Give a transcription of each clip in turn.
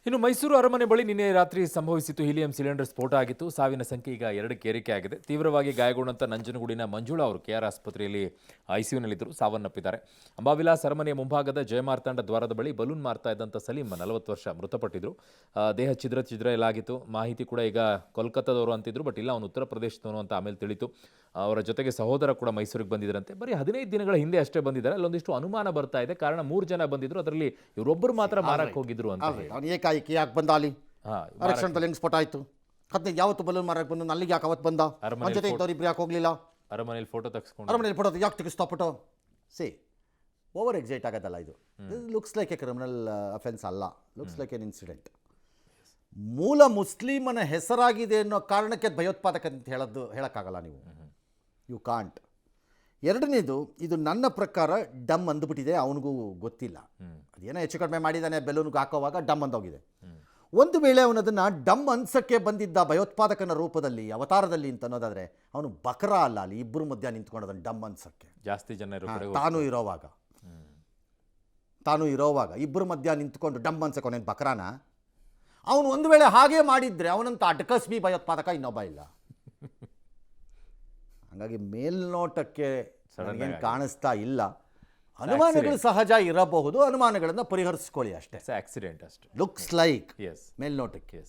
ಇನ್ನು ಮೈಸೂರು ಅರಮನೆ ಬಳಿ ನಿನ್ನೆ ರಾತ್ರಿ ಸಂಭವಿಸಿತು ಹೀಲಿಯಂ ಸಿಲಿಂಡರ್ ಸ್ಫೋಟ ಆಗಿತ್ತು. ಸಾವಿನ ಸಂಖ್ಯೆ ಈಗ 2ಕ್ಕೆ ಏರಿಕೆ ಆಗಿದೆ. ತೀವ್ರವಾಗಿ ಗಾಯಗೊಂಡಂತ ನಂಜನಗೂಡಿನ ಮಂಜುಳಾ ಅವರು ಕೆಆರ್ ಆಸ್ಪತ್ರೆಯಲ್ಲಿ ಐಸಿಯುನಲ್ಲಿದ್ದರು, ಸಾವನ್ನಪ್ಪಿದ್ದಾರೆ. ಅಂಬಾವಿಲಾಸ್ ಅರಮನೆಯ ಮುಂಭಾಗದ ಜಯಮಾರ್ತಾಂಡ ದ್ವಾರದ ಬಳಿ ಬಲೂನ್ ಮಾರ್ತಾ ಇದ್ದಂಥ ಸಲೀಂ 40 ವರ್ಷ ಮೃತಪಟ್ಟಿದ್ರು. ದೇಹ ಛಿದ್ರ ಎಲ್ಲಾಗಿತ್ತು. ಮಾಹಿತಿ ಕೂಡ ಈಗ ಕೋಲ್ಕತ್ತಾದವರು ಅಂತಿದ್ರು, ಬಟ್ ಇಲ್ಲ ಅವನು ಉತ್ತರ ಪ್ರದೇಶದವನು ಅಂತ ಆಮೇಲೆ ತಿಳಿತು. ಅವರ ಜೊತೆಗೆ ಸಹೋದರ ಕೂಡ ಮೈಸೂರಿಗೆ ಬಂದಿದ್ದರಂತೆ. ಬರೀ 15 ದಿನಗಳ ಹಿಂದೆ ಅಷ್ಟೇ ಬಂದಿದ್ದಾರೆ. ಅಲ್ಲೊಂದಿಷ್ಟು ಅನುಮಾನ ಬರ್ತಾ ಇದೆ. ಕಾರಣ 3 ಜನ ಬಂದಿದ್ರು, ಅದರಲ್ಲಿ ಇವರೊಬ್ಬರು ಮಾತ್ರ ಮಾರಕ್ಕೆ ಹೋಗಿದ್ರು ಅಂತ. ಏಕಾಏಕಿ ಯಾಕೆ ಬಂದ ಅಲ್ಲಿ ಆರಕ್ಷಣದಲ್ಲಿ ಹೆಂಗ್ ಸ್ಫೋಟ ಆಯ್ತು? 15 ಯಾವತ್ತು ಬಲೂನ್ ಮಾರಕ್ಕೆ ಬಂದು ಅಲ್ಲಿಗೆ ಯಾಕೆ ಅವತ್ತು ಬಂದ? ಜೊತೆ ಇದ್ದವ್ರು ಇಬ್ರು ಯಾಕೆ ಹೋಗ್ಲಿಲ್ಲ? ಅರಮನೆಯಲ್ಲಿ ಫೋಟೋ ತೆಗೆಸ್ಕೊಂಡು ಅರಮನೆಯಲ್ಲಿ ಫೋಟೋ ಯಾಕೆ ತೆಗೆಸ್ತಾ ಫೋಟೋ? ಓವರ್ ಎಕ್ಸೈಟ್ ಆಗೋದಲ್ಲ ಇದು. Looks like a criminal offence ಅಲ್ಲ, ಲುಕ್ಸ್ ಲೈಕ್ ಎನ್ ಇನ್ಸಿಡೆಂಟ್. ಮೂಲ ಮುಸ್ಲಿಮನ ಹೆಸರಾಗಿದೆ ಅನ್ನೋ ಕಾರಣಕ್ಕೆ ಭಯೋತ್ಪಾದಕ ಅಂತ ಹೇಳೋಕ್ಕಾಗಲ್ಲ ನೀವು. You can't. ಎರಡನೇದು, ಇದು ನನ್ನ ಪ್ರಕಾರ ಡಮ್ ಅಂದ್ಬಿಟ್ಟಿದೆ, ಅವನಿಗೂ ಗೊತ್ತಿಲ್ಲ. ಅದೇನೋ ಹೆಚ್ಚು ಕಡಿಮೆ ಮಾಡಿದ್ದಾನೆ, ಬೆಲೂನ್ಗೆ ಹಾಕೋವಾಗ ಡಮ್ ಅಂದೋಗಿದೆ. ಒಂದು ವೇಳೆ ಅವನದನ್ನು ಡಮ್ ಅನ್ಸಕ್ಕೆ ಬಂದಿದ್ದ ಭಯೋತ್ಪಾದಕನ ರೂಪದಲ್ಲಿ, ಅವತಾರದಲ್ಲಿ ಅಂತ ಅನ್ನೋದಾದರೆ, ಅವನು ಬಕರ ಅಲ್ಲ. ಅಲ್ಲಿ ಇಬ್ಬರು ಮಧ್ಯ ನಿಂತ್ಕೊಂಡದನ್ನು ಡಮ್ ಅನ್ಸಕ್ಕೆ. ಜಾಸ್ತಿ ಜನ ತಾನು ಇರೋವಾಗ ಇಬ್ಬರು ಮಧ್ಯ ನಿಂತ್ಕೊಂಡು ಡಮ್ ಅನ್ಸಕ್ಕೆ ಅವನೇನು ಬಕರಾನ? ಅವನು ಒಂದು ವೇಳೆ ಹಾಗೆ ಮಾಡಿದರೆ ಅವನಂತ ಅಟಕಸ್ಬಿ ಭಯೋತ್ಪಾದಕ ಇನ್ನೊಬ್ಬ ಇಲ್ಲ. ಹಾಗಾಗಿ ಮೇಲ್ನೋಟಕ್ಕೆ ನನಗೇನು ಕಾಣಿಸ್ತಾ ಇಲ್ಲ. ಅನುಮಾನಗಳು ಸಹಜ ಇರಬಹುದು, ಅನುಮಾನಗಳನ್ನು ಪರಿಹರಿಸ್ಕೊಳ್ಳಿ ಅಷ್ಟೇ. ಆಕ್ಸಿಡೆಂಟ್ ಅಷ್ಟೇ. ಲುಕ್ಸ್ ಲೈಕ್ ಮೇಲ್ನೋಟಕ್ಕೆ.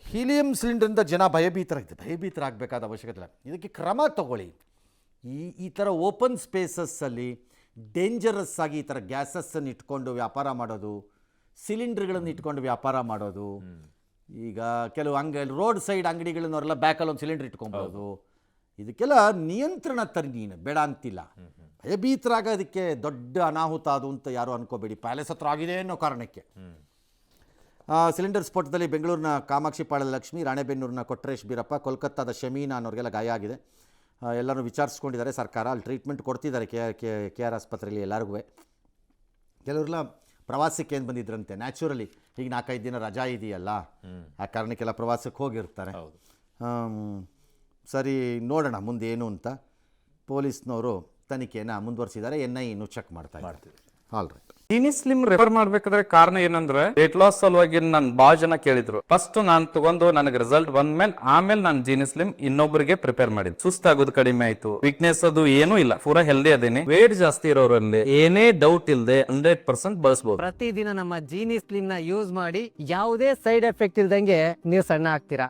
ಹೀಲಿಯಂ ಸಿಲಿಂಡರಿಂದ ಜನ ಭಯಭೀತರಾಗಬೇಕಾದ ಅವಶ್ಯಕತೆ ಇಲ್ಲ. ಇದಕ್ಕೆ ಕ್ರಮ ತಗೊಳ್ಳಿ. ಈ ಥರ ಓಪನ್ ಸ್ಪೇಸಸ್ಸಲ್ಲಿ ಡೇಂಜರಸ್ ಆಗಿ ಈ ಥರ ಗ್ಯಾಸಸ್ಸನ್ನು ಇಟ್ಕೊಂಡು ವ್ಯಾಪಾರ ಮಾಡೋದು, ಸಿಲಿಂಡರ್ಗಳನ್ನು ಇಟ್ಕೊಂಡು ವ್ಯಾಪಾರ ಮಾಡೋದು. ಈಗ ಕೆಲವು ರೋಡ್ ಸೈಡ್ ಅಂಗಡಿಗಳನ್ನವರೆಲ್ಲ ಬ್ಯಾಕಲ್ಲಿ ಒಂದು ಸಿಲಿಂಡರ್ ಇಟ್ಕೊಬೋದು. ಇದಕ್ಕೆಲ್ಲ ನಿಯಂತ್ರಣ ತರಿ. ನೀನು ಬೇಡ ಅಂತಿಲ್ಲ, ಭಯಭೀತರಾಗೋದಕ್ಕೆ ದೊಡ್ಡ ಅನಾಹುತ ಅದು ಅಂತ ಯಾರು ಅನ್ಕೋಬೇಡಿ. ಪ್ಯಾಲೇಸ್ ಹತ್ರ ಆಗಿದೆ ಅನ್ನೋ ಕಾರಣಕ್ಕೆ. ಸಿಲಿಂಡರ್ ಸ್ಫೋಟದಲ್ಲಿ ಬೆಂಗಳೂರಿನ ಕಾಮಾಕ್ಷಿ ಪಾಳ್ಯದ ಲಕ್ಷ್ಮಿ, ರಾಣೆಬೆನ್ನೂರಿನ ಕೊಟ್ರೇಶ್ ಬೀರಪ್ಪ, ಕೋಲ್ಕತ್ತಾದ ಶಮೀನಾ ಅನ್ನೋರಿಗೆಲ್ಲ ಗಾಯ ಆಗಿದೆ. ಎಲ್ಲರೂ ವಿಚಾರಿಸ್ಕೊಂಡಿದ್ದಾರೆ. ಸರ್ಕಾರ ಅಲ್ಲಿ ಟ್ರೀಟ್ಮೆಂಟ್ ಕೊಡ್ತಿದ್ದಾರೆ ಕೆ ಆರ್ ಆಸ್ಪತ್ರೆಯಲ್ಲಿ ಎಲ್ಲರಿಗೂ. ಕೆಲವರೆಲ್ಲ ಪ್ರವಾಸಕ್ಕೆ ಏನು ಬಂದಿದ್ರಂತೆ, ನ್ಯಾಚುರಲಿ ಈಗ 4-5 ದಿನ ರಜಾ ಇದೆಯಲ್ಲ, ಆ ಕಾರಣಕ್ಕೆಲ್ಲ ಪ್ರವಾಸಕ್ಕೆ ಹೋಗಿರ್ತಾರೆ. ಸರಿ, ನೋಡೋಣ ಮುಂದೆ ಏನು ಅಂತ. ಪೊಲೀಸ್ನವರು ತನಿಖೆಯನ್ನು ಮುಂದುವರಿಸಿದ್ದಾರೆ. NI ಇನ್ನೂ ಚೆಕ್ ಮಾಡ್ತೀವಿ. All right. ಜೀನಿ ಸ್ಲಿಮ್ ರೆಫರ್ ಮಾಡ್ಬೇಕಾದ್ರೆ ಕಾರಣ ಏನಂದ್ರೆ, ವೇಟ್ ಲಾಸ್ ಸಲುವಾಗಿ ನನ್ ಬಾಳ ಜನ ಕೇಳಿದ್ರು. ಫಸ್ಟ್ ನಾನು ತಗೊಂಡು ನನಗೆ ರಿಸಲ್ಟ್ ಬಂದ್ಮೇಲೆ ಆಮೇಲೆ ನಾನು ಜೀನಿ ಸ್ಲಿಮ್ ಇನ್ನೊಬ್ಬರಿಗೆ ಪ್ರಿಪೇರ್ ಮಾಡಿದ್. ಸುಸ್ತಾಗೋದು ಕಡಿಮೆ ಆಯ್ತು, ವೀಕ್ನೆಸ್ ಅದು ಏನೂ ಇಲ್ಲ, ಪೂರಾ ಹೆಲ್ದಿ ಅದೇನೆ. ವೇಟ್ ಜಾಸ್ತಿ ಇರೋರಲ್ಲಿ ಏನೇ ಡೌಟ್ ಇಲ್ಲದೆ 100% ಬಳಸಬಹುದು. ಪ್ರತಿದಿನ ನಮ್ಮ ಜೀನಿ ಸ್ಲಿಮ್ ನ ಯೂಸ್ ಮಾಡಿ ಯಾವುದೇ ಸೈಡ್ ಎಫೆಕ್ಟ್ ಇಲ್ದಂಗೆ ನೀವು ಸಣ್ಣ ಆಗ್ತೀರಾ.